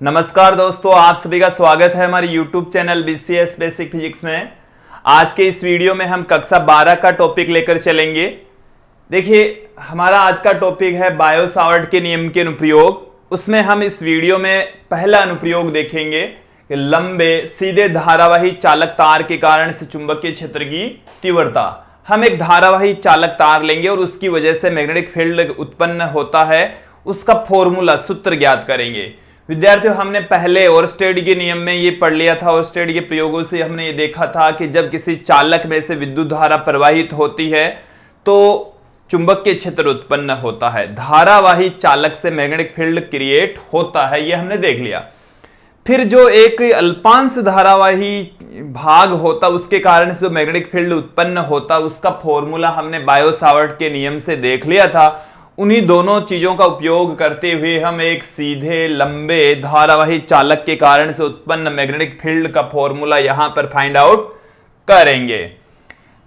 नमस्कार दोस्तों, आप सभी का स्वागत है हमारे YouTube channel BCS basic physics में। आज के इस वीडियो में हम कक्षा 12 का टॉपिक लेकर चलेंगे। देखिए, हमारा आज का टॉपिक है बायो सावर्ट के नियम के अनुप्रयोग। उसमें हम इस वीडियो में पहला अनुप्रयोग देखेंगे कि लंबे सीधे धारावाही चालक तार के कारण से चुंबकीय क्षेत्र की तीव्रता। हम एक धारावाही चालक तार लेंगे और उसकी वजह से मैग्नेटिक फील्ड उत्पन्न होता है, उसका फॉर्मूला सूत्र ज्ञात करेंगे। विद्यार्थियों, हमने पहले ओरस्टेड के नियम में ये पढ़ लिया था। ओरस्टेड के प्रयोगों से हमने ये देखा था कि जब किसी चालक में से विद्युत धारा प्रवाहित होती है तो चुंबकीय क्षेत्र उत्पन्न होता है, धारावाही चालक से मैग्नेटिक फील्ड क्रिएट होता है, ये हमने देख लिया। फिर जो एक अल्पांश धारावाही भाग होता उसके कारण से जो मैग्नेटिक फील्ड उत्पन्न होता उसका फॉर्मूला हमने बायो सावर्ट के नियम से देख लिया था। उन्हीं दोनों चीजों का उपयोग करते हुए हम एक सीधे लंबे धारावाही चालक के कारण से उत्पन्न मैग्नेटिक फील्ड का फॉर्मूला यहां पर फाइंड आउट करेंगे।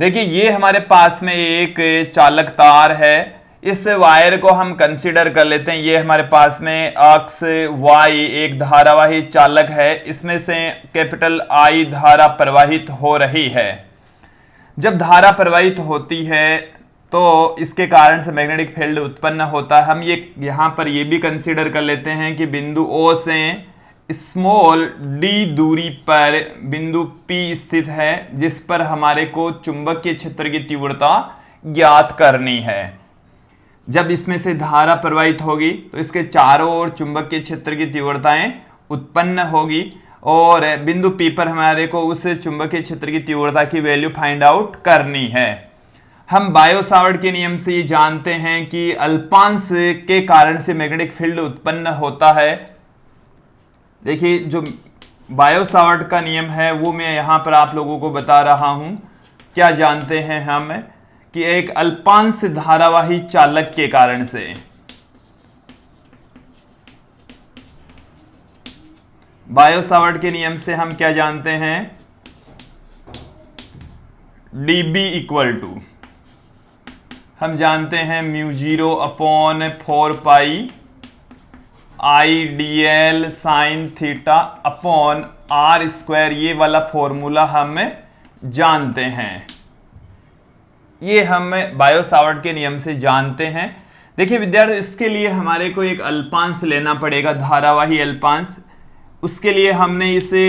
देखिए, ये हमारे पास में एक चालक तार है। इस वायर को हम कंसीडर कर लेते हैं। ये हमारे पास में अक्ष वाई एक धारावाही चालक है। इसमें से कैपिटल आई धारा प्रवाहित हो रही है। जब धारा प्रवाहित होती है तो इसके कारण से मैग्नेटिक फील्ड उत्पन्न होता है। हम ये यहां पर ये भी कंसीडर कर लेते हैं कि बिंदु O से स्मॉल d दूरी पर बिंदु P स्थित है, जिस पर हमारे को चुंबकीय क्षेत्र की तीव्रता ज्ञात करनी है। जब इसमें से धारा प्रवाहित होगी तो इसके चारों ओर चुंबकीय क्षेत्र की तीव्रताएं उत्पन्न होगी और बिंदु P पर हमारे को उस चुंबकीय क्षेत्र की तीव्रता की वैल्यू फाइंड आउट करनी है। हम बायो सावर्ट के नियम से ये जानते हैं कि अल्पांश के कारण से मैग्नेटिक फील्ड उत्पन्न होता है। देखिए, जो बायो सावर्ट का नियम है वो मैं यहां पर आप लोगों को बता रहा हूं। क्या जानते हैं हम कि एक अल्पांश धारावाही चालक के कारण से बायो सावर्ट के नियम से हम क्या जानते हैं, dB इक्वल टू हम जानते हैं μ0 upon 4 pi I d l sine theta upon r square. ये वाला फॉर्मूला हम जानते हैं, ये हम बायो सावर्ट के नियम से जानते हैं। देखिए विद्यार्थी, इसके लिए हमारे को एक अल्पांश लेना पड़ेगा, धारावाही अल्पांश। उसके लिए हमने इसे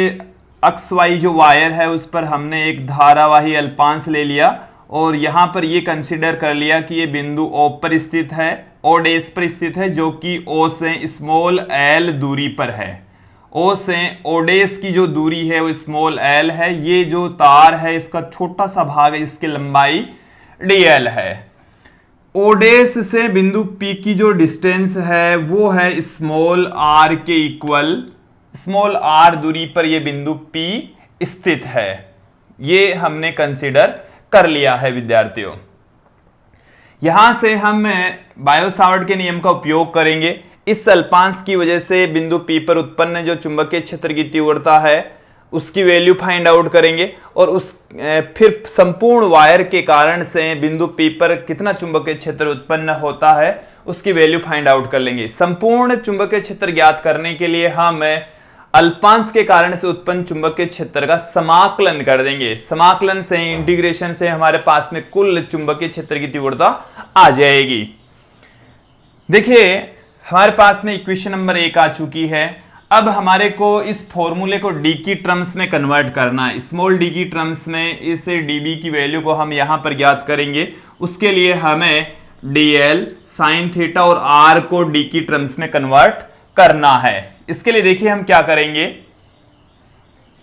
अक्ष वाई जो वायर है उस पर हमने एक धारावाही अल्पांश ले लिया और यहां पर ये कंसीडर कर लिया कि ये बिंदु O पर स्थित है, O डैश पर स्थित है, जो कि O से स्मॉल l दूरी पर है। O से O डैश की जो दूरी है वो स्मॉल l है। ये जो तार है इसका छोटा सा भाग है, इसकी लंबाई dl है। O डैश से बिंदु P की जो डिस्टेंस है वो है स्मॉल r के इक्वल। स्मॉल r दूरी पर ये बिंदु P स्थित है, ये हमने कंसीडर कर लिया है विद्यार्थियों। यहां से हम बायो सावर्ट के नियम का उपयोग करेंगे। इस अल्पांश की वजह से बिंदु P पर उत्पन्न जो चुंबकीय क्षेत्र की तीव्रता है उसकी वैल्यू फाइंड आउट करेंगे और फिर संपूर्ण वायर के कारण से बिंदु P पर कितना चुंबकीय क्षेत्र उत्पन्न होता है उसकी वैल्यू फाइंड आउट कर लेंगे। संपूर्ण चुंबकीय क्षेत्र ज्ञात करने के लिए हम अल्पांश के कारण से उत्पन्न चुंबकीय क्षेत्र का समाकलन कर देंगे। समाकलन से, इंटीग्रेशन से हमारे पास में कुल चुंबकीय क्षेत्र की तीव्रता आ जाएगी। देखिए, हमारे पास में इक्वेशन नंबर 1 आ चुकी है। अब हमारे को इस फॉर्मूले को d की टर्म्स में कन्वर्ट करना है। स्मॉल d की टर्म्स में इस dB की वैल्यू को हम यहां पर ज्ञात करेंगे। उसके लिए हमें dl साइन थीटा और r को d की टर्म्स में कन्वर्ट करना है। इसके लिए देखिए हम क्या करेंगे,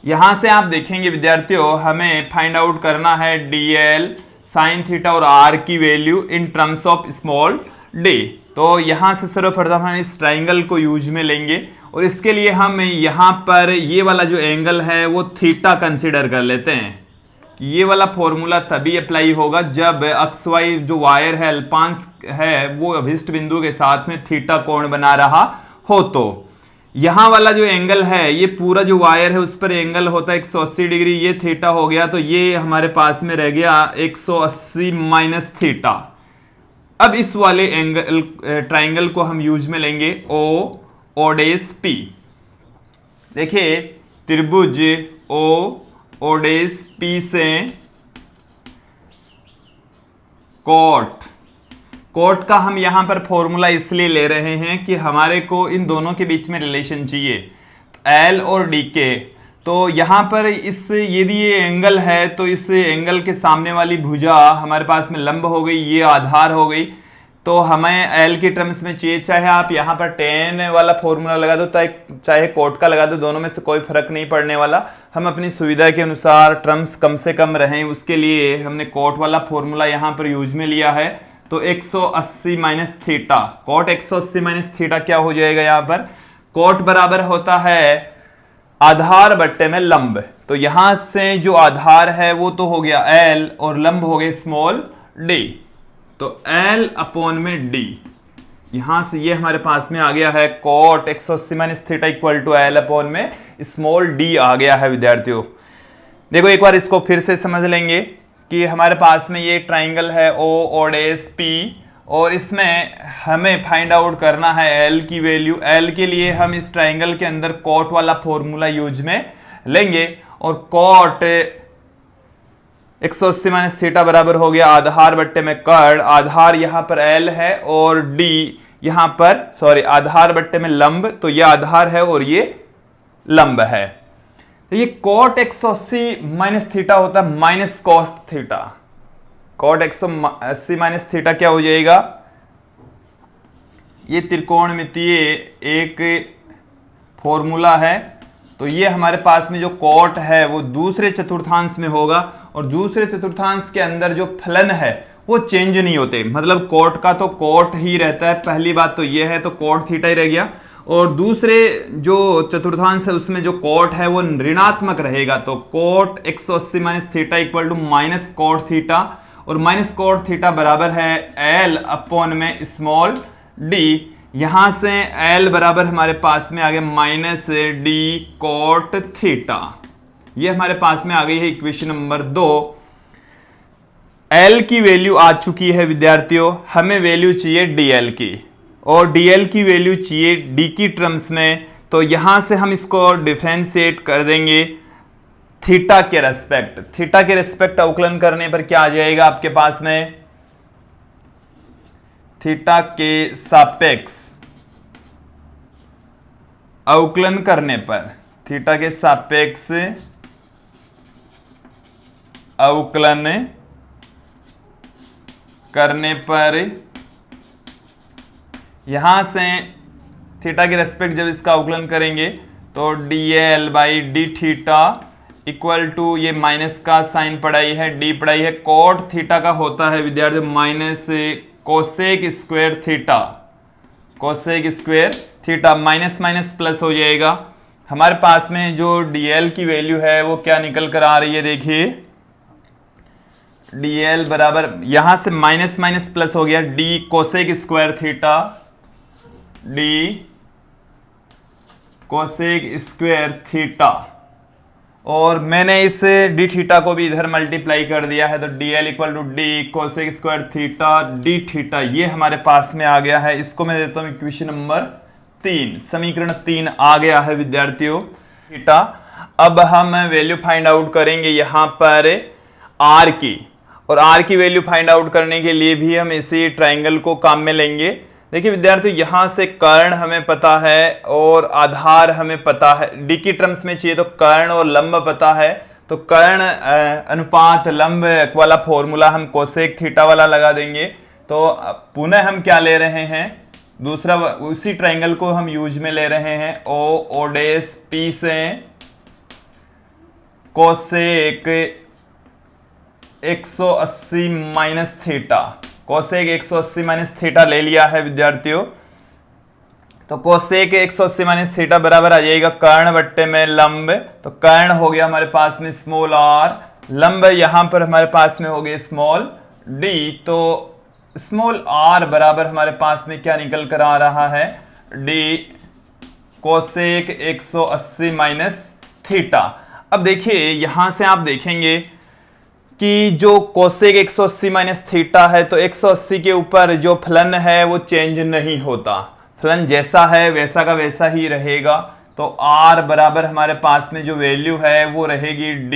यहां से आप देखेंगे विद्यार्थियों, हमें फाइंड आउट करना है dl साइन थीटा और r की value in terms of small d। तो यहां से सर्वप्रथम हम इस ट्राइंगल को यूज में लेंगे और इसके लिए हम यहां पर ये वाला जो एंगल है वो थीटा कंसीडर कर लेते हैं। ये वाला फॉर्मूला तभी अप्लाई होगा जब अक्ष वाई जो वायर है अल्पांश है वो अभिष्ट बिंदु के साथ में थीटा कोण बना रहा हो। तो यहां वाला जो एंगल है, ये पूरा जो वायर है उस पर एंगल होता है 180 डिग्री, ये थीटा हो गया, तो ये हमारे पास में रह गया 180 माइनस थीटा। अब इस वाले एंगल ट्राइंगल को हम यूज में लेंगे O डैश P। देखिए त्रिभुज ओ ओडेस पी से कोट, कोट का हम यहां पर फॉर्मूला इसलिए ले रहे हैं कि हमारे को इन दोनों के बीच में रिलेशन चाहिए, एल और डी के। तो यहां पर इस यदि ये एंगल है तो इस एंगल के सामने वाली भुजा हमारे पास में लंब हो गई, ये आधार हो गई। तो हमें एल की टर्म्स में चाहिए, चाहे आप यहां पर टेन वाला फॉर्मूला लगा दो चाहे कोट का लगा दो, दोनों में से कोई फर्क नहीं पड़ने वाला। हम अपनी सुविधा के अनुसार टर्म्स कम से कम रहें उसके लिए हमने कोट वाला फॉर्मूला यहां पर यूज में लिया है। तो 180 minus theta, cot 180 minus theta क्या हो जाएगा, यहां पर कोट बराबर होता है आधार बट्टे में लंब। तो यहां से जो आधार है वो तो हो गया एल और लंब हो गए स्मॉल डी। तो एल अपॉन में डी, यहां से ये हमारे पास में आ गया है cot 180 minus theta equal to L upon में स्मॉल डी आ गया है विद्यार्थियों। देखो एक बार इसको फिर से समझ लेंगे कि हमारे पास में ये ट्राइंगल है ओ ओडेस पी, और इसमें हमें फाइंड आउट करना है एल की वैल्यू। एल के लिए हम इस ट्राइंगल के अंदर कोट वाला फॉर्मूला यूज में लेंगे, और कोट 180 माइनस थीटा बराबर हो गया आधार बट्टे में कर्ण, आधार यहां पर एल है और डी यहां पर सॉरी आधार बट्टे में लंब, तो ये आधार है और ये लंब है। तो ये कोट 180 माइनस थीटा होता है minus cot theta, cot 180 minus theta क्या हो जाएगा, ये त्रिकोणमितीय एक फॉर्मूला है। तो ये हमारे पास में जो कोट है वो दूसरे चतुर्थांश में होगा, और दूसरे चतुर्थांश के अंदर जो फलन है वो चेंज नहीं होते, मतलब कोट का तो कोट ही रहता है। पहली बात तो ये है, तो कोट थीटा ही रह गया, और दूसरे जो चतुर्थांश है उसमें जो कोट है वो ऋणात्मक रहेगा। तो cot 180 minus theta equal to minus cot theta, और माइनस कोट थीटा बराबर है एल अपॉन में स्मॉल डी। यहां से एल बराबर हमारे पास में आ गया माइनस डी कोट थीटा, ये हमारे पास में आ गई है इक्वेशन नंबर 2। एल की वैल्यू आ चुकी है विद्यार्थियों, हमें वैल्यू चाहिए डीएल की, और डीएल की वैल्यू चाहिए डी की टर्म्स में। तो यहां से हम इसको डिफरेंशिएट कर देंगे थीटा के रेस्पेक्ट। थीटा के रेस्पेक्ट अवकलन करने पर क्या आ जाएगा आपके पास में, थीटा के सापेक्ष अवकलन करने पर, थीटा के सापेक्ष अवकलन करने पर यहां से थीटा के रेस्पेक्ट जब इसका अवकलन करेंगे तो dl by D theta equal to, ये माइनस का साइन पढ़ाई है, डी पढ़ाई है, कोट थीटा का होता है विद्यार्थी minus cosec square theta, cosec square theta, minus minus plus हो जाएगा। हमारे पास में जो dl की वैल्यू है वो क्या निकल कर आ रही है, देखिए dl बराबर यहां से माइनस माइनस प्लस हो गया, D cosec square theta, D cosec square theta, और मैंने इस डी थीटा को भी इधर मल्टीप्लाई कर दिया है। तो dl equal to D cosec square theta D theta, ये हमारे पास में आ गया है। इसको मैं देता हूं इक्वेशन नंबर 3, समीकरण 3 आ गया है विद्यार्थियों थीटा। अब हम वैल्यू फाइंड आउट करेंगे यहां पर r की, और r की वैल्यू फाइंड आउट करने के लिए भी हम इसी ट्राइंगल को काम में लेंगे। देखिए विद्यार्थियों यहां से कर्ण हमें पता है और आधार हमें पता है, डी की टर्म्स में चाहिए तो कर्ण और लंब पता है। तो कर्ण अनुपात लंब वाला फॉर्मूला हम कोसेक थीटा वाला लगा देंगे। तो पुनः हम क्या ले रहे हैं, दूसरा उसी ट्राइंगल को हम यूज में ले रहे हैं, ओ ओडेस पी से cosec 180 minus theta, cosec 180 minus theta ले लिया है विद्यार्थियों। तो कोसेक 180 माइनस थीटा बराबर आ जाएगा कर्ण बट्टे में लंब, तो कर्ण हो गया हमारे पास में स्मॉल आर, लंब यहां पर हमारे पास में हो गया स्मॉल डी। तो स्मॉल आर बराबर हमारे पास में क्या निकल कर आ रहा है, डी कोसेक 180 माइनस थीटा। अब देखिए यहां से आप देखेंगे कि जो कोसेक 180 माइनस थीटा है, तो 180 के ऊपर जो फलन है वो चेंज नहीं होता, फलन जैसा है वैसा का वैसा ही रहेगा। तो R बराबर हमारे पास में जो वैल्यू है वो रहेगी D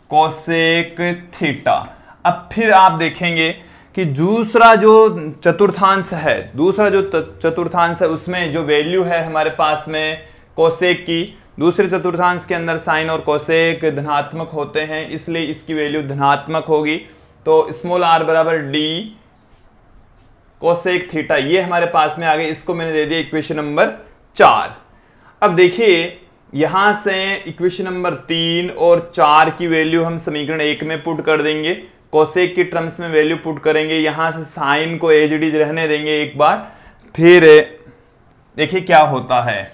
कोसेक थीटा। अब फिर आप देखेंगे कि दूसरा जो चतुर्थांश है उसमें जो वैल्यू है हमारे पास में कोसेक की, दूसरे चतुर्थांश के अंदर साइन और कोसेक धनात्मक होते हैं, इसलिए इसकी वैल्यू धनात्मक होगी। तो स्मॉल r बराबर D कोसेक थीटा, ये हमारे पास में आ गई। इसको मैंने दे दिया इक्वेशन नंबर 4। अब देखिए यहां से इक्वेशन नंबर 3 और 4 की वैल्यू हम समीकरण 1 में पुट कर देंगे, कोसेक की टर्म्स में वैल्यू पुट करेंगे, यहां से साइन को एज इट इज रहने देंगे एक बार, फिर देखिए क्या होता है।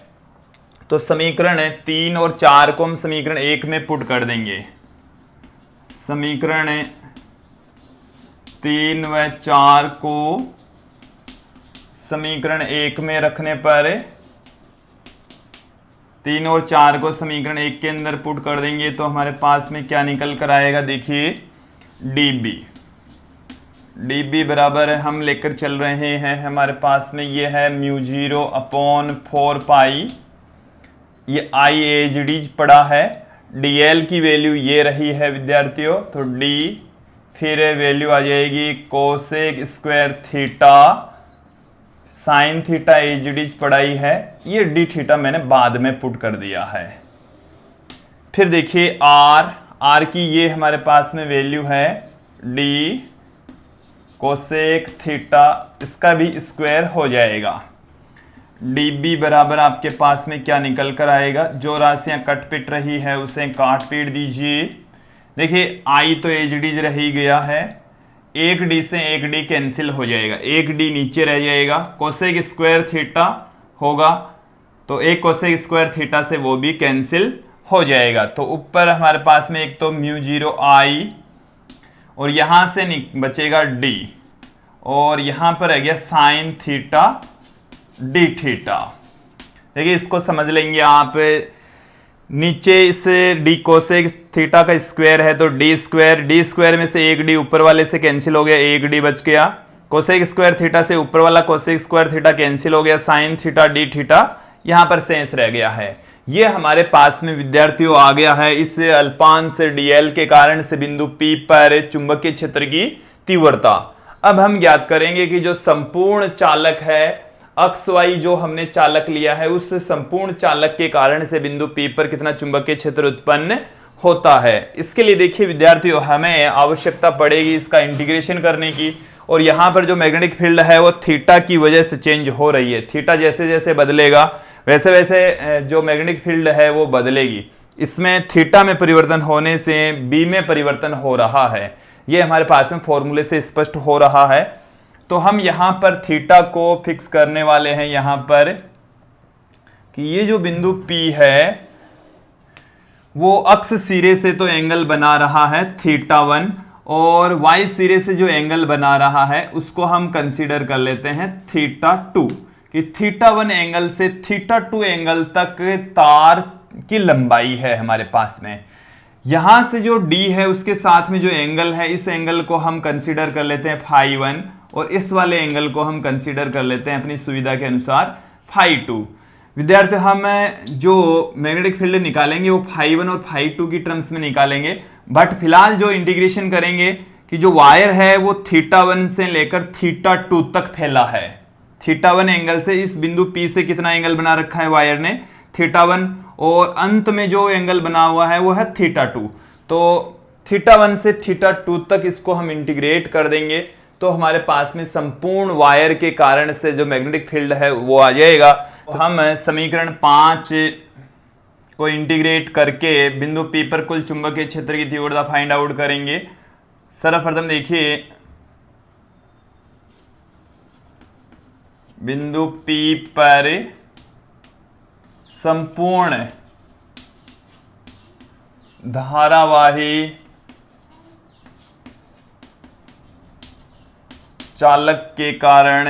तो समीकरण 3 और 4 को हम समीकरण 1 में पुट कर देंगे। समीकरण 3 व 4 को समीकरण 1 में रखने पर 3 और 4 को समीकरण 1 के अंदर पुट कर देंगे तो हमारे पास में क्या निकल कर आएगा, देखिए dB बराबर हम लेकर चल रहे हैं, हमारे पास में ये है μ0 अपॉन 4 पाई, ये I एज डी पड़ा है, dl की वैल्यू ये रही है विद्यार्थियों, तो d फिर वैल्यू आ जाएगी cosec square theta sine theta as D पढ़ाई है, ये डी थीटा मैंने बाद में पुट कर दिया है। फिर देखिए r की ये हमारे पास में वैल्यू है d कोसेक थीटा, इसका भी स्क्वायर हो जाएगा। dB बराबर आपके पास में क्या निकल कर आएगा, जो राशियां कट पिट रही है उसे काट पीट दीजिए। देखिए I तो एज डी रह ही गया है, एक डी से एक डी कैंसिल हो जाएगा, एक डी नीचे रह जाएगा, कोसेक स्क्वायर थीटा होगा तो एक कोसेक स्क्वायर थीटा से वो भी कैंसिल हो जाएगा। तो ऊपर हमारे पास में एक तो μ0 I और यहां से बचेगा d और यहां पर रह गया साइन थीटा d थीटा। देखिए इसको समझ लेंगे आप, नीचे इसे d कोसेक थीटा का स्क्वायर है तो d स्क्वायर में से एक d ऊपर वाले से कैंसिल हो गया, एक d बच गया, कोसेक स्क्वायर थीटा से ऊपर वाला कोसेक स्क्वायर थीटा कैंसिल हो गया, साइन थीटा d थीटा यहां पर शेष रह गया है। ये हमारे पास में विद्यार्थियों आ गया है इस अल्पांश dl के कारण से बिंदु P पर चुंबकीय क्षेत्र की तीव्रता। अब हम ज्ञात करेंगे कि जो संपूर्ण चालक है, अक्ष वाई जो हमने चालक लिया है, उस संपूर्ण चालक के कारण से बिंदु P पर कितना चुंबकीय क्षेत्र उत्पन्न होता है। इसके लिए देखिए विद्यार्थियों हमें आवश्यकता पड़ेगी इसका इंटीग्रेशन करने की, और यहां पर जो मैग्नेटिक फील्ड है वो थीटा की वजह से चेंज हो रही है, थीटा जैसे जैसे बदलेगा वैसे वैसे जो मैग्नेटिक फील्ड है वो बदलेगी, इसमें थीटा में परिवर्तन होने से बी में परिवर्तन हो रहा है, ये हमारे पास में फॉर्मूले से स्पष्ट हो रहा है। तो हम यहां पर थीटा को फिक्स करने वाले हैं यहां पर कि ये जो बिंदु P है वो अक्ष सिरे से तो एंगल बना रहा है θ1 और y सिरे से जो एंगल बना रहा है उसको हम कंसीडर कर लेते हैं θ2, कि θ1 एंगल से θ2 एंगल तक तार की लंबाई है हमारे पास में। यहां से जो d है उसके साथ में जो एंगल है, इस एंगल को हम कंसीडर कर लेते हैं φ1 और इस वाले एंगल को हम कंसीडर कर लेते हैं अपनी सुविधा के अनुसार φ2। विद्यार्थियों हम जो मैग्नेटिक फील्ड निकालेंगे वो φ1 और φ2 की टर्म्स में निकालेंगे, बट फिलहाल जो इंटीग्रेशन करेंगे कि जो वायर है वो θ1 से लेकर θ2 तक फैला है। θ1 एंगल से इस बिंदु P से कितना एंगल बना रखा है वायर ने, θ1, और अंत में जो एंगल बना हुआ है वो है θ2। तो θ1 से θ2 तक इसको हम इंटीग्रेट कर देंगे तो हमारे पास में संपूर्ण वायर के कारण से जो मैग्नेटिक फील्ड है वो आ जाएगा। तो हम समीकरण 5 को इंटीग्रेट करके बिंदु P पर कुल चुंबकीय क्षेत्र की तीव्रता फाइंड आउट करेंगे। सर्वप्रथम देखिए बिंदु P पर संपूर्ण धारावाही चालक के कारण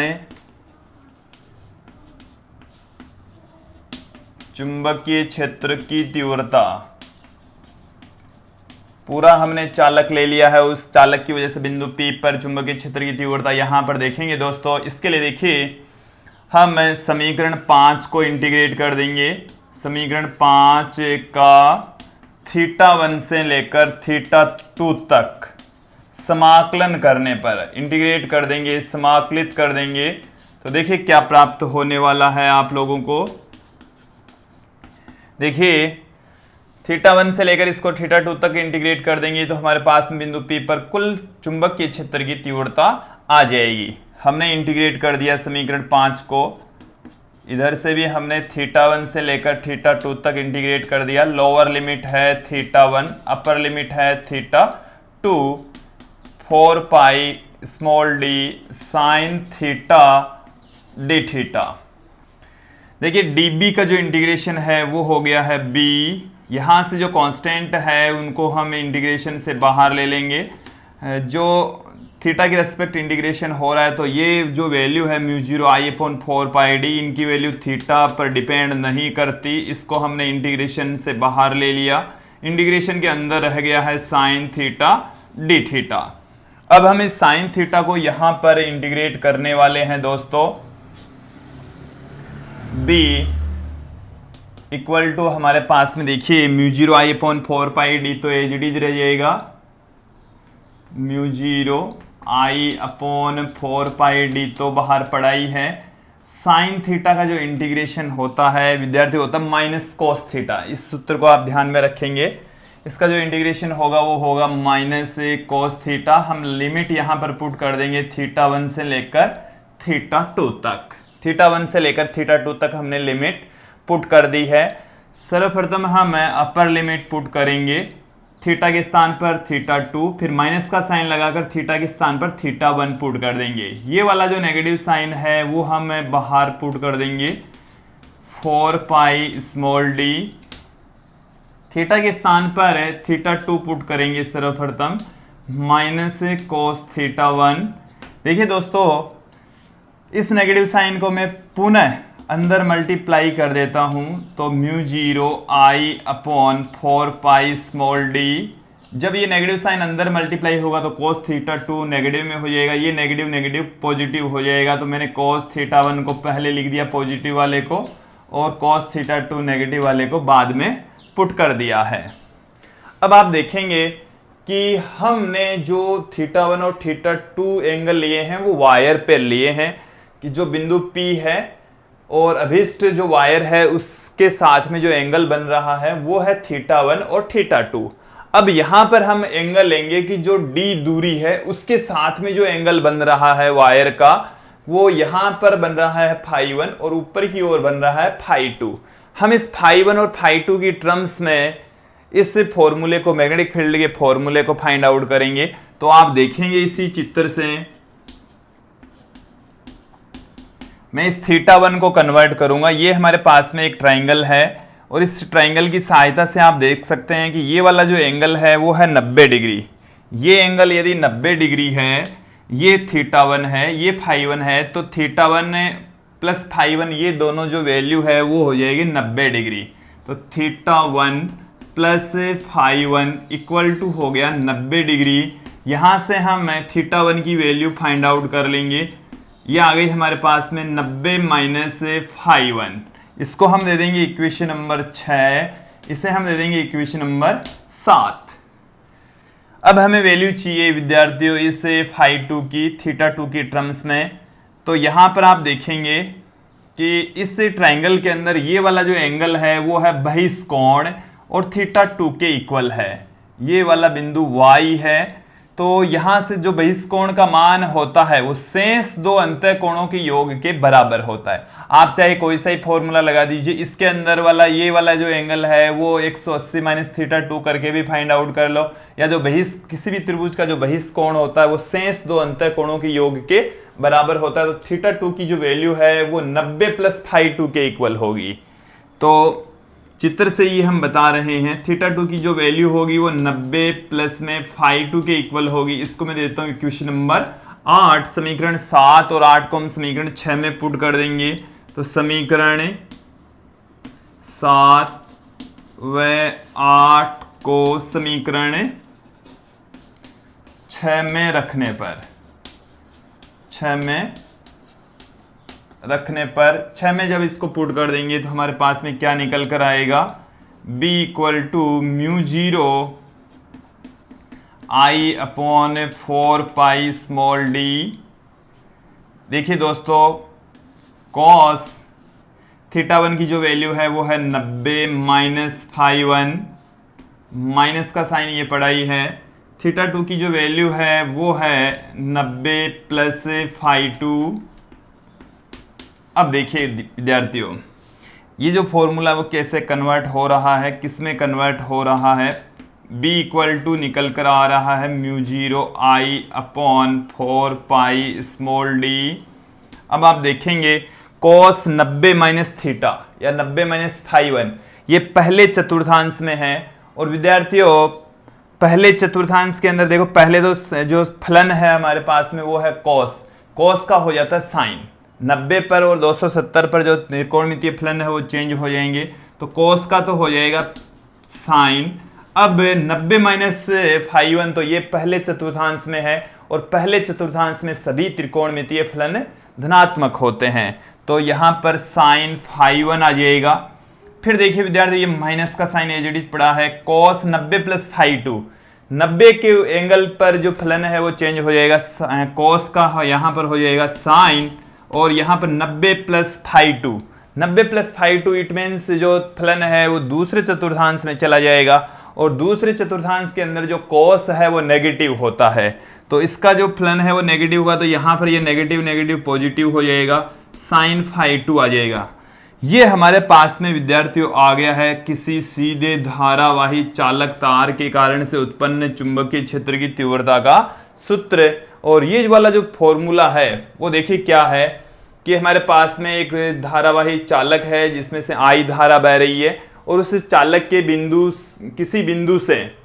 चुंबकीय क्षेत्र की तीव्रता, पूरा हमने चालक ले लिया है, उस चालक की वजह से बिंदु P पर चुंबकीय क्षेत्र की तीव्रता यहां पर देखेंगे दोस्तों। इसके लिए देखिए हम समीकरण 5 को इंटीग्रेट कर देंगे समीकरण 5 का θ1 से लेकर θ2 तक समाकलन करने पर, इंटीग्रेट कर देंगे, समाकलित कर देंगे, तो देखिए क्या प्राप्त होने वाला है आप लोगों को। देखिए θ1 से लेकर इसको θ2 तक इंटीग्रेट कर देंगे तो हमारे पास बिंदु P पर कुल चुंबकीय क्षेत्र की तीव्रता आ जाएगी। हमने इंटीग्रेट कर दिया समीकरण 5 को, इधर से भी हमने θ1 से लेकर θ2 तक इंटीग्रेट कर दिया। लोअर लिमिट है θ1, अपर लिमिट है θ2, 4 pi small d sine theta D theta. देखिए dB का जो इंटीग्रेशन है वो हो गया है b, यहां से जो कांस्टेंट है उनको हम इंटीग्रेशन से बाहर ले लेंगे। जो थीटा के रेस्पेक्ट इंटीग्रेशन हो रहा है तो ये जो वैल्यू है म्यू 0 I/4 डी, इनकी वैल्यू थीटा पर डिपेंड नहीं करती, इसको हमने इंटीग्रेशन से बाहर ले लिया। इंटीग्रेशन के अंदर रह गया है साइन थीटा डी थीटा। अब हम इस साइन थीटा को यहां पर इंटीग्रेट करने वाले हैं दोस्तों। b इक्वल टू हमारे पास में देखिए म्यू 0 I/4 डी, तो एज डीज रह जाएगा म्यू 0 I/4 डी, तो बाहर पड़ा ही है। साइन थीटा का जो इंटीग्रेशन होता है विद्यार्थी होता है माइनस कॉस थीटा, इस सूत्र को आप ध्यान में रखेंगे। इसका जो इंटीग्रेशन होगा वो होगा माइनस कॉस थीटा। हम लिमिट यहां पर पुट कर देंगे θ1 से लेकर θ2 तक। θ1 से लेकर θ2 तक हमने लिमिट पुट कर दी है। सर्वप्रथम हम अपर लिमिट पुट करेंगे थीटा के स्थान पर θ2, फिर माइनस का साइन लगाकर थीटा के स्थान पर θ1 पुट कर देंगे। ये वाला जो नेगेटिव साइन है वो हम बाहर पुट कर देंगे 4 पाई स्मॉल d, थीटा के स्थान पर θ2 पुट करेंगे सर्वप्रथम माइनस कोस θ1। देखिए दोस्तों इस नेगेटिव साइन को मैं पुनः अंदर मल्टीप्लाई कर देता हूं, तो म्यू 0 I/4 पाई स्मॉल d, जब ये नेगेटिव साइन अंदर मल्टीप्लाई होगा तो cos θ2 नेगेटिव में हो जाएगा, ये नेगेटिव नेगेटिव पॉजिटिव हो जाएगा, तो मैंने cos θ1 को पहले लिख दिया पॉजिटिव वाले को और cos θ2 नेगेटिव वाले को बाद में पुट कर दिया है। अब आप देखेंगे कि हमने जो θ1 और θ2 एंगल लिए हैं वो वायर पे लिए हैं, कि जो बिंदु P है और अभिष्ट जो वायर है उसके साथ में जो एंगल बन रहा है वो है θ1 और θ2। अब यहां पर हम एंगल लेंगे कि जो d दूरी है उसके साथ में जो एंगल बन रहा है वायर का वो यहां पर बन रहा है φ1 और ऊपर की ओर बन रहा है φ2। हम इस φ1 और φ2 की टर्म्स में इस फॉर्मूले को, मैग्नेटिक फील्ड के फॉर्मूले को फाइंड आउट करेंगे। तो आप देखेंगे इसी चित्र से मैं इस θ1 को कन्वर्ट करूंगा। ये हमारे पास में एक ट्राइंगल है और इस ट्राइंगल की सहायता से आप देख सकते हैं कि ये वाला जो एंगल है वो है 90 डिग्री। ये एंगल यदि 90 डिग्री है, ये θ1 है, ये φ1 है, तो θ1 प्लस φ1 ये दोनों जो वैल्यू है वो हो जाएगी 90 डिग्री। तो θ1 प्लस φ1 इक्वल टू हो गया 90 डिग्री। यहां से हम θ1 की वैल्यू फाइंड आउट कर लेंगे। ये आ गई हमारे पास में 90 माइनस φ1, इसको हम दे देंगे इक्वेशन नंबर 6, इसे हम दे देंगे इक्वेशन नंबर 7। अब हमें वैल्यू चाहिए विद्यार्थियों इस φ2 की θ2 की टर्म्स में। तो यहां पर आप देखेंगे कि इस ट्राइंगल के अंदर ये वाला जो एंगल है वो है बहिष्कोण और θ2 के इक्वल है। ये वाला बिंदु y है, तो यहां से जो बहिष्कोण का मान होता है वो शेष दो अंतः कोणों के योग के बराबर होता है। आप चाहे कोई सा ही फॉर्मूला लगा दीजिए, इसके अंदर वाला ये वाला जो एंगल है वो 180 माइनस θ2 करके भी फाइंड आउट कर लो, या जो किसी भी त्रिभुज का जो बहिष्कोण होता है वो शेष दो अंतः कोणों के योग के बराबर होता है। तो θ2 की जो वैल्यू है वो 90 प्लस φ2 के इक्वल होगी। तो चित्र से ये हम बता रहे हैं θ2 की जो वैल्यू होगी वो 90 प्लस में φ2 के इक्वल होगी। इसको मैं देता हूं इक्वेशन नंबर 8। समीकरण 7 और 8 को हम समीकरण 6 में पुट कर देंगे। तो समीकरण 7 व 8 को समीकरण 6 में रखने पर रखने पर 6 में जब इसको पुट कर देंगे तो हमारे पास में क्या निकल कर आएगा, b equal to mu zero I upon 4 pi small D. देखिए दोस्तों, कॉस थीटा 1 की जो वैल्यू है वो है 90 माइनस फाई 1, माइनस का साइन ये पड़ा ही है। थीटा 2 की जो वैल्यू है वो है 90 प्लस फाई 2। अब देखिए विद्यार्थियों, ये जो फॉर्मूला वो कैसे कन्वर्ट हो रहा है, किस में कन्वर्ट हो रहा है। b इक्वल टू निकल कर आ रहा है mu zero I upon 4 pi small D. अब आप देखेंगे cos 90 माइनस थीटा या 90 माइनस फाई 1 ये पहले चतुर्थांश में है। और विद्यार्थियों, पहले चतुर्थांश के अंदर देखो, पहले तो जो फलन है हमारे पास में वो है cos का हो जाता है साइन। 90 पर और 270 पर जो त्रिकोणमितीय फलन है वो चेंज हो जाएंगे, तो cos का तो हो जाएगा साइन। अब 90 माइनस फाई 1 तो ये पहले चतुर्थांश में है, और पहले चतुर्थांश में सभी त्रिकोणमितीय फलन धनात्मक होते हैं, तो यहां पर साइन फाई 1 आ जाएगा। फिर देखिए विद्यार्थी, ये माइनस का साइन एज इट इज पड़ा है, cos 90 प्लस फाई 2, 90 के एंगल पर जो फलन है वो चेंज हो जाएगा, cos का यहां पर हो जाएगा साइन, और यहां पर 90 plus phi 2, 90 plus phi 2 it means जो फलन है वो दूसरे चतुर्थांश में चला जाएगा, और दूसरे चतुर्थांश के अंदर जो cos है वो नेगेटिव होता है, तो इसका जो फलन है वो नेगेटिव होगा, तो यहां पर ये नेगेटिव नेगेटिव पॉजिटिव हो जाएगा, साइन फाई 2 आ जाएगा। ये हमारे पास में विद्यार्थियों आ गया है किसी सीधे धारावाही चालक तार के कारण से उत्पन्न चुंबकीय क्षेत्र की तीव्रता का सूत्र। और ये वाला जो फॉर्मूला है वो देखिए क्या है कि हमारे पास में एक धारावाही चालक है जिसमें से I धारा बह रही है, और उस चालक के बिंदु किसी बिंदु से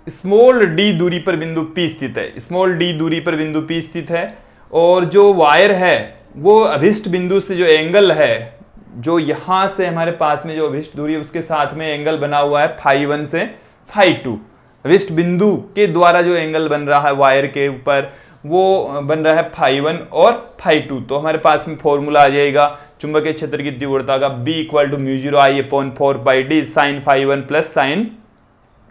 स्मॉल d दूरी पर बिंदु P स्थित है, स्मॉल d दूरी पर बिंदु P स्थित है, और जो वायर है वो अभिष्ट बिंदु से जो एंगल है, जो यहां से हमारे पास में जो अभिष्ट दूरी है उसके साथ में एंगल बना हुआ है फाई 1 से फाई 2, अभिष्ट बिंदु के द्वारा जो एंगल बन रहा है वायर के ऊपर वो बन रहा है फाई 1 और फाई 2। तो हमारे पास में फॉर्मूला आ जाएगा चुंबकीय क्षेत्र की तीव्रता का, b equal to mu zero I upon 4 pi D sine phi 1 plus sine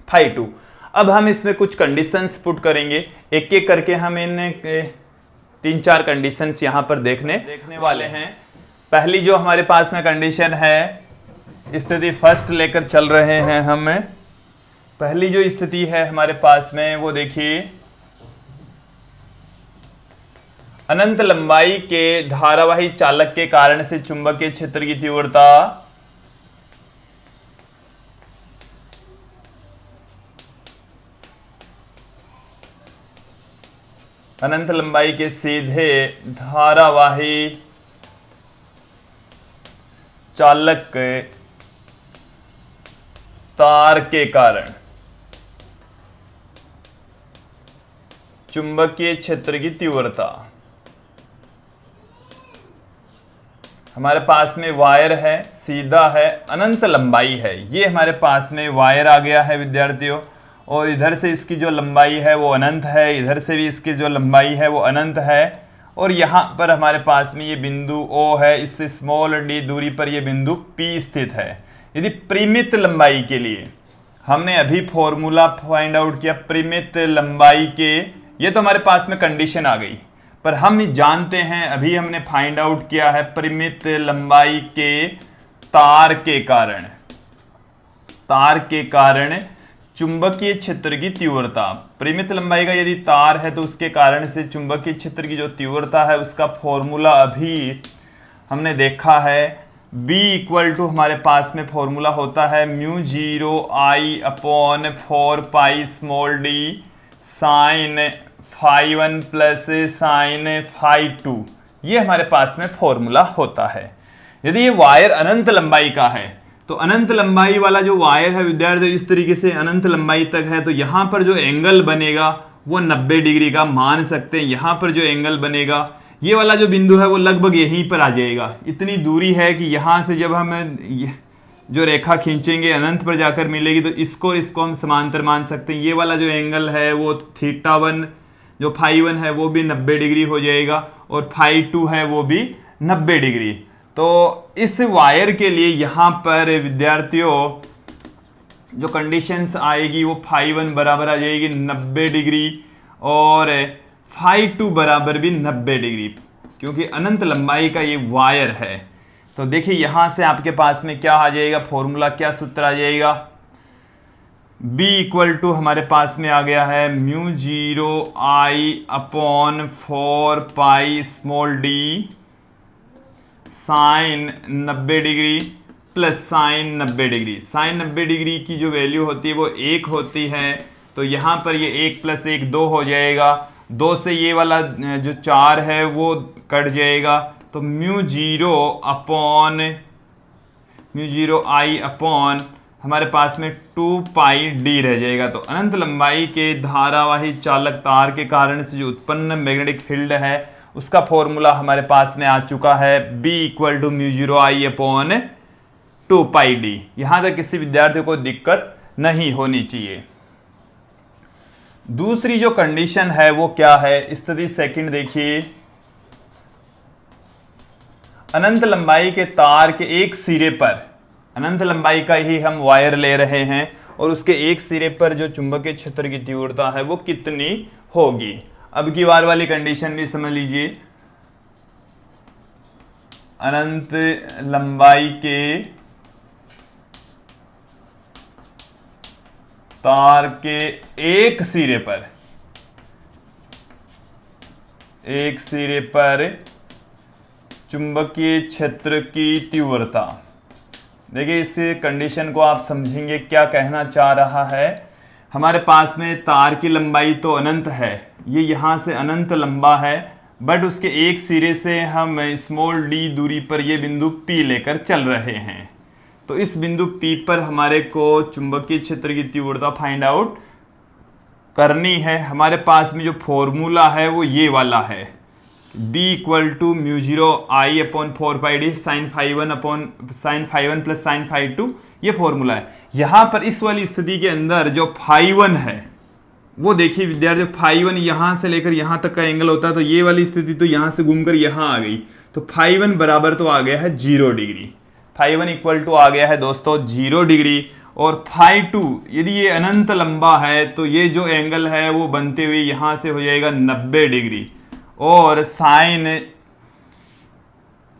phi 2। अब हम इसमें कुछ कंडीशंस पुट करेंगे, एक एक करके हम इन 3-4 कंडीशंस यहां पर देखने वाले हैं। पहली जो हमारे पास में कंडीशन है, स्थिति फर्स्ट लेकर चल रहे हैं हम। पहली जो स्थिति है हमारे पास में वो देखिए, अनंत लंबाई के धारावाही चालक के कारण से चुंबकीय क्षेत्र की तीव्रता अनंत लंबाई के सीधे धारावाही चालक तार के कारण चुंबकीय क्षेत्र की तीव्रता, हमारे पास में वायर है, सीधा है, अनंत लंबाई है, ये हमारे पास में वायर आ गया है विद्यार्थियों, और इधर से इसकी जो लंबाई है वो अनंत है, इधर से भी इसकी जो लंबाई है वो अनंत है, और यहां पर हमारे पास में ये बिंदु O है, इससे स्मॉल d दूरी पर ये बिंदु P स्थित है। यदि परिमित लंबाई के लिए हमने अभी फॉर्मूला फाइंड आउट किया परिमित लंबाई के, ये तो हमारे पास में कंडीशन आ गई, पर हम जानते हैं अभी हमने फाइंड आउट किया है परिमित लंबाई के तार के कारण चुंबकीय क्षेत्र की तीव्रता। परिमित लंबाई का यदि तार है तो उसके कारण से चुंबकीय क्षेत्र की जो तीव्रता है उसका फॉर्मूला अभी हमने देखा है, b इक्वल टू हमारे पास में फॉर्मूला होता है mu zero I upon 4 pi small d sine phi 1 plus sine phi 2, ये हमारे पास में फॉर्मूला होता है। यदि ये वायर अनंत लंबाई का है तो अनंत लंबाई वाला जो वायर है विद्यार्थी इस तरीके से अनंत लंबाई तक है, तो यहां पर जो एंगल बनेगा वो 90 डिग्री का मान सकते हैं। यहां पर जो एंगल बनेगा, ये वाला जो बिंदु है वो लगभग यहीं पर आ जाएगा, इतनी दूरी है कि यहां से जब हम जो रेखा खींचेंगे अनंत पर जाकर मिलेगी, तो इसको और इसको हम समांतर मान सकते हैं। ये वाला जो एंगल है वो थीटा 1 जो फाई 1 है वो भी 90 डिग्री हो जाएगा, और फाई 2 है वो भी 90 डिग्री। तो इस वायर के लिए यहां पर विद्यार्थियों जो कंडीशंस आएगी वो φ1 बराबर आ जाएगी 90 डिग्री और φ2 बराबर भी 90 डिग्री, क्योंकि अनंत लंबाई का ये वायर है। तो देखिए यहां से आपके पास में क्या आ जाएगा, फॉर्मूला क्या सूत्र आ जाएगा, B इक्वल टू हमारे पास में आ गया है mu 0 I upon 4 pi small d sine 90 degree plus sine 90 degree. Sine 90 degree की जो वैल्यू होती है वो 1 होती है, तो यहां पर ये 1 प्लस 1 2 हो जाएगा, 2 से ये वाला जो 4 है वो कट जाएगा, तो म्यू 0 I अपॉन हमारे पास में 2 पाई d रह जाएगा। तो अनंत लंबाई के धारावाही चालक तार के कारण से जो उत्पन्न मैग्नेटिक फील्ड है उसका फॉर्मूला हमारे पास में आ चुका है, B equal to mu 0 I upon 2 pi d। यहां तक किसी विद्यार्थी को दिक्कत नहीं होनी चाहिए। दूसरी जो कंडीशन है वो क्या है, स्थिति सेकंड देखिए, अनंत लंबाई के तार के एक सिरे पर, अनंत लंबाई का ही हम वायर ले रहे हैं और उसके एक सिरे पर जो चुंबकीय क्षेत्र की तीव्रता है वो कितनी होगी। अब की बार वाली कंडीशन भी समझ लीजिए, अनंत लंबाई के तार के एक सिरे पर चुंबकीय क्षेत्र की तीव्रता। देखिए इस कंडीशन को आप समझेंगे क्या कहना चाह रहा है। हमारे पास में तार की लंबाई तो अनंत है, ये यहां से अनंत लंबा है, बट उसके एक सिरे से हम स्मॉल d दूरी पर ये बिंदु P लेकर चल रहे हैं। तो इस बिंदु P पर हमारे को चुंबकीय क्षेत्र की तीव्रता फाइंड आउट करनी है। हमारे पास में जो फॉर्मूला है वो ये वाला है, B equal to mu 0 I upon 4 pi d sine φ1 plus sine φ2, ये फॉर्मूला है। यहां पर इस वाली स्थिति के अंदर जो φ1 है वो देखिए विद्यार्थी, φ1 यहां से लेकर यहां तक का एंगल होता है, तो ये वाली स्थिति तो यहां से घूमकर यहां आ गई, तो φ1 बराबर तो आ गया है 0 डिग्री। φ1 इक्वल टू आ गया है दोस्तों 0 डिग्री। और φ2 यदि ये अनंत लंबा है तो ये जो एंगल है वो बनते हुए यहां से हो जाएगा 90 डिग्री, और साइन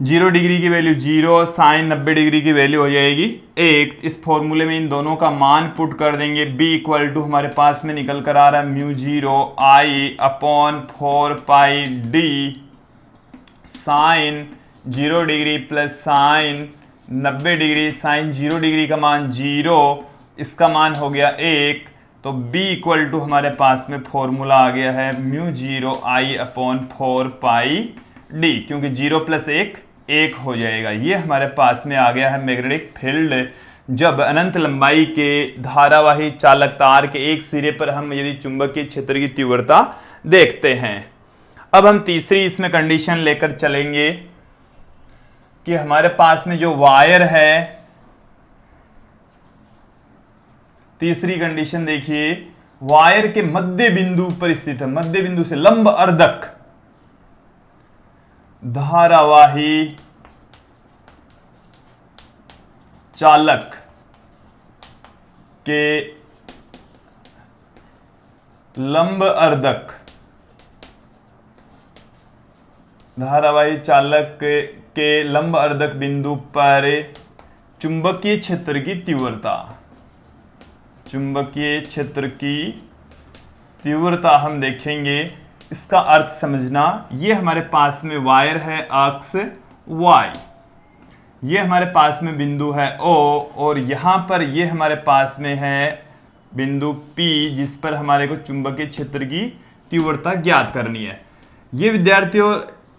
0 डिग्री की वैल्यू 0, साइन 90 डिग्री की वैल्यू हो जाएगी 1। इस फॉर्मूले में इन दोनों का मान पुट कर देंगे, B इक्वल टू हमारे पास में निकल कर आ रहा है mu 0 I upon 4 pi d sine 0 degree plus sine 90 degree. Sine 0 degree का मान 0, इसका मान हो गया 1, तो B इक्वल टू हमारे पास में फॉर्मूला आ गया है mu 0 I upon 4 pi d, क्योंकि 0 प्लस 1 हो जाएगा। ये हमारे पास में आ गया है मैग्नेटिक फील्ड जब अनंत लंबाई के धारावाही चालक तार के एक सिरे पर हम यदि चुंबकीय क्षेत्र की तीव्रता देखते हैं। अब हम तीसरी इसमें कंडीशन लेकर चलेंगे कि हमारे पास में जो वायर है, तीसरी कंडीशन देखिए, वायर के मध्य बिंदु पर स्थित है, मध्य बिंदु से लंब अर्धक धारावाही चालक के लंब अर्धक धारावाही चालक के लंब अर्धक बिंदु पर चुंबकीय क्षेत्र की तीव्रता, चुंबकीय क्षेत्र की तीव्रता हम देखेंगे। इसका अर्थ समझना, ये हमारे पास में वायर है अक्ष Y, ये हमारे पास में बिंदु है O, और यहां पर ये हमारे पास में है बिंदु P जिस पर हमारे को चुंबकीय क्षेत्र की तीव्रता ज्ञात करनी है। ये विद्यार्थियों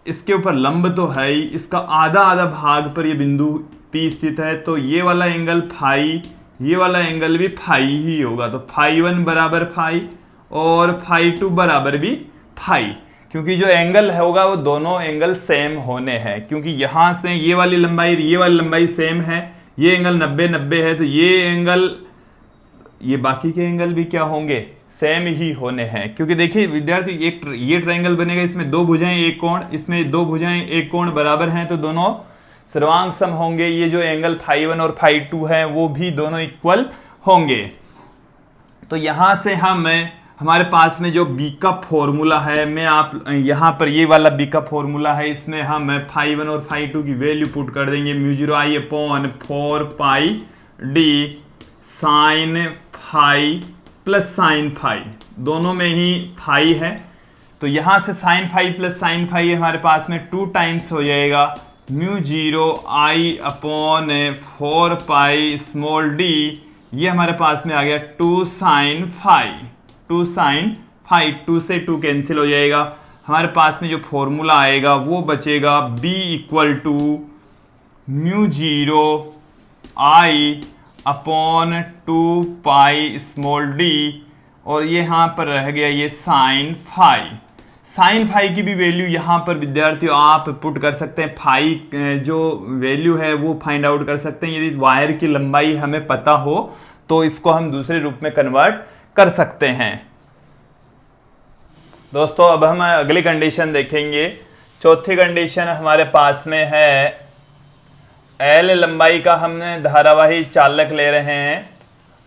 इसके ऊपर लंब तो है ही, इसका आधा आधा भाग पर ये बिंदु P स्थित है, तो ये वाला एंगल फाई, ये वाला एंगल भी फाई ही होगा, तो φ1 बराबर फाई और φ2 बराबर भी फाई, क्योंकि जो एंगल होगा वो दोनों एंगल सेम होने हैं, क्योंकि यहां से ये वाली लंबाई सेम है, ये एंगल 90 90 है, तो ये एंगल, ये बाकी के एंगल भी क्या होंगे, सेम ही होने हैं, क्योंकि देखिए विद्यार्थी एक ये ट्रायंगल बनेगा, इसमें दो भुजाएं एक कोण, इसमें दो भुजाएं एक कोण बराबर हैं, तो दोनों सर्वांग सम होंगे। ये जो एंगल φ1 और φ2 है वो भी दोनों इक्वल होंगे। तो यहां से हमारे पास में जो b का फॉर्मूला है, मैं आप यहां पर ये वाला b का फॉर्मूला है, इसमें हम φ1 और φ2 की वैल्यू पुट कर देंगे। μ0I upon 4π d sin φ plus sine phi, दोनों में ही फाई है, तो यहां से sine phi plus sine phi हमारे पास में 2 टाइम्स हो जाएगा। μ0I अपॉन 4π स्मॉल d, ये हमारे पास में आ गया 2 sin फाई, 2 sin फाई, 2 से 2 कैंसिल हो जाएगा। हमारे पास में जो फॉर्मूला आएगा वो बचेगा b equal to μ0I upon 2π small d, और ये यहां पर रह गया ये साइन फाई। साइन फाई की भी वैल्यू यहां पर विद्यार्थियों आप पुट कर सकते हैं, फाई जो वैल्यू है वो फाइंड आउट कर सकते हैं। यदि वायर की लंबाई हमें पता हो तो इसको हम दूसरे रूप में कन्वर्ट कर सकते हैं। दोस्तों अब हम अगली कंडीशन देखेंगे। चौथी कंडीशन हमारे पास में है L लंबाई का हमने धारावाही चालक ले रहे हैं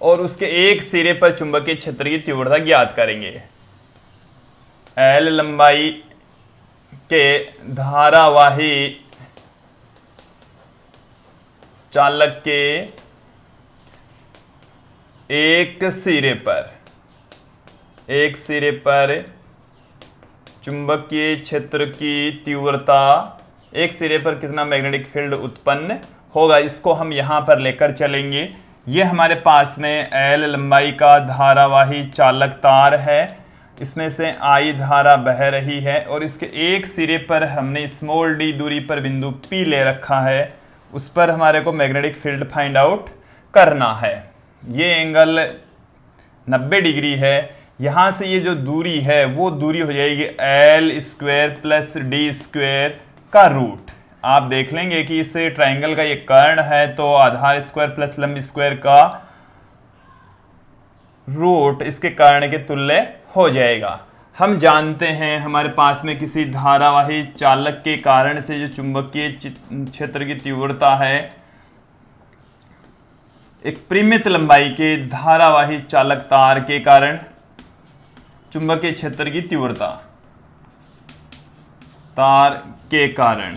और उसके एक सिरे पर चुंबकीय क्षेत्र की तीव्रता ज्ञात करेंगे। L लंबाई के धारावाही चालक के एक सिरे पर चुंबकीय क्षेत्र की तीव्रता, एक सिरे पर कितना मैग्नेटिक फील्ड उत्पन्न होगा, इसको हम यहां पर लेकर चलेंगे। ये हमारे पास में L लंबाई का धारावाही चालक तार है, इसमें से I धारा बह रही है और इसके एक सिरे पर हमने स्मॉल d दूरी पर बिंदु P ले रखा है, उस पर हमारे को मैग्नेटिक फील्ड फाइंड आउट करना है। ये एंगल 90 डिग्री है। यहां से ये जो दूरी है वो दूरी हो जाएगी L square plus d square का रूट। आप देख लेंगे कि इस ट्रायंगल का ये कर्ण है तो आधार स्क्वायर प्लस लंब स्क्वायर का रूट इसके कर्ण के तुल्य हो जाएगा। हम जानते हैं हमारे पास में किसी धारावाही चालक के कारण से जो चुंबकीय क्षेत्र की तीव्रता है, एक परिमित लंबाई के धारावाही चालक तार के कारण चुंबकीय क्षेत्र की तीव्रता, तार के कारण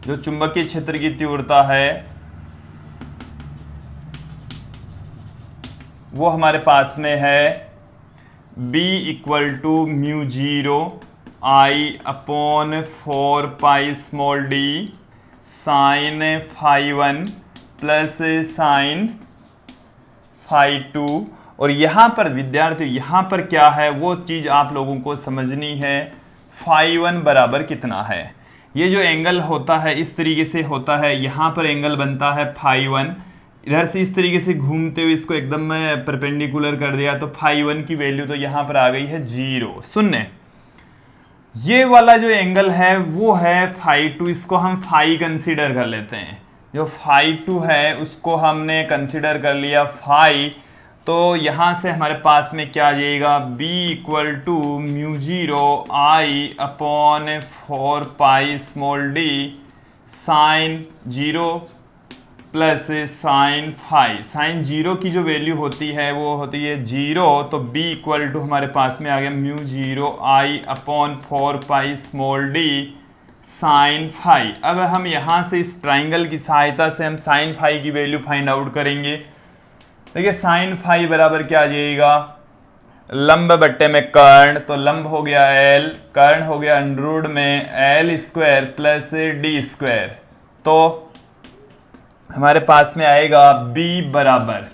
जो चुंबकीय क्षेत्र की तीव्रता है वो हमारे पास में है B equal to μ0I upon 4π small d sine φ1 plus sine φ2। और यहां पर विद्यार्थी यहां पर क्या है वो चीज आप लोगों को समझनी है, φ1 बराबर कितना है। ये जो एंगल होता है इस तरीके से होता है, यहां पर एंगल बनता है φ1, इधर से इस तरीके से घूमते हुए इसको एकदम मैं परपेंडिकुलर कर दिया तो φ1 की वैल्यू तो यहां पर आ गई है 0 शून्य। ये वाला जो एंगल है वो है φ2, इसको हम φ कंसीडर कर लेते हैं। जो φ2 है उसको हमने कंसीडर कर लिया φ, तो यहां से हमारे पास में क्या आ जाएगा B equal to μ0I upon 4π small d sine 0 plus sine phi. Sine 0 की जो वैल्यू होती है वो होती है 0, तो B इक्वल टू हमारे पास में आ गया μ0I upon 4π small d sine phi. अब हम यहां से इस ट्राइंगल की सहायता से हम साइन फाई की वैल्यू फाइंड आउट करेंगे। देखिए साइन फाई बराबर क्या आ जाएगा, लंब बट्टे में कर्ण, तो लंब हो गया L, कर्ण हो गया अंडर में L square plus d square, तो हमारे पास में आएगा B बराबर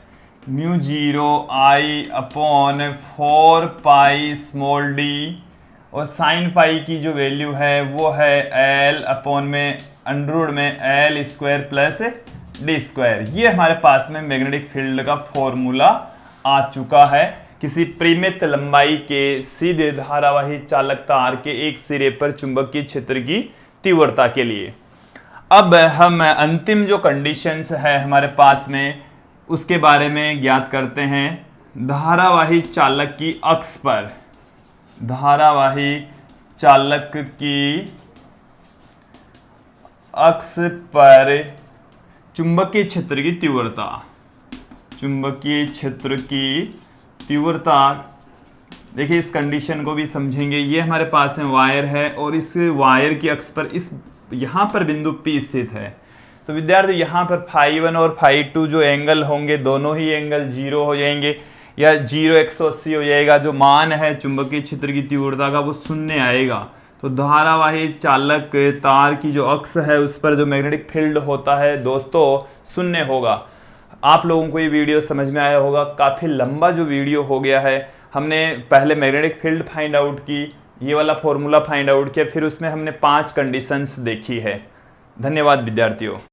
μ0I अपॉन 4π स्मॉल d, और साइन फाई की जो वैल्यू है वो है L अपॉन में अंडर में L square plus d square. ये हमारे पास में मैग्नेटिक फील्ड का फॉर्मूला आ चुका है किसी परिमित लंबाई के सीधे धारावाही चालक तार के एक सिरे पर चुंबकीय क्षेत्र की तीव्रता के लिए। अब हम अंतिम जो कंडीशंस है हमारे पास में उसके बारे में ज्ञात करते हैं। धारावाही चालक की अक्ष पर, धारावाही चालक की अक्ष पर चुंबकीय क्षेत्र की तीव्रता, चुंबकीय क्षेत्र की तीव्रता। देखिए इस कंडीशन को भी समझेंगे। ये हमारे पास में वायर है और इस वायर की अक्ष पर इस यहां पर बिंदु P स्थित है। तो विद्यार्थी यहां पर φ1 और φ2 जो एंगल होंगे दोनों ही एंगल 0 हो जाएंगे या 0 180 हो जाएगा। जो मान है चुंबकीय क्षेत्र की तीव्रता का वो शून्य आएगा। तो धारावाही चालक तार की जो अक्ष है उस पर जो मैग्नेटिक फील्ड होता है दोस्तों शून्य होगा। आप लोगों को ये वीडियो समझ में आया होगा। काफी लंबा जो वीडियो हो गया है। हमने पहले मैग्नेटिक फील्ड फाइंड आउट की, ये वाला फॉर्मूला फाइंड आउट किया, फिर उसमें हमने 5 कंडीशंस देखी है। धन्यवाद विद्यार्थियों।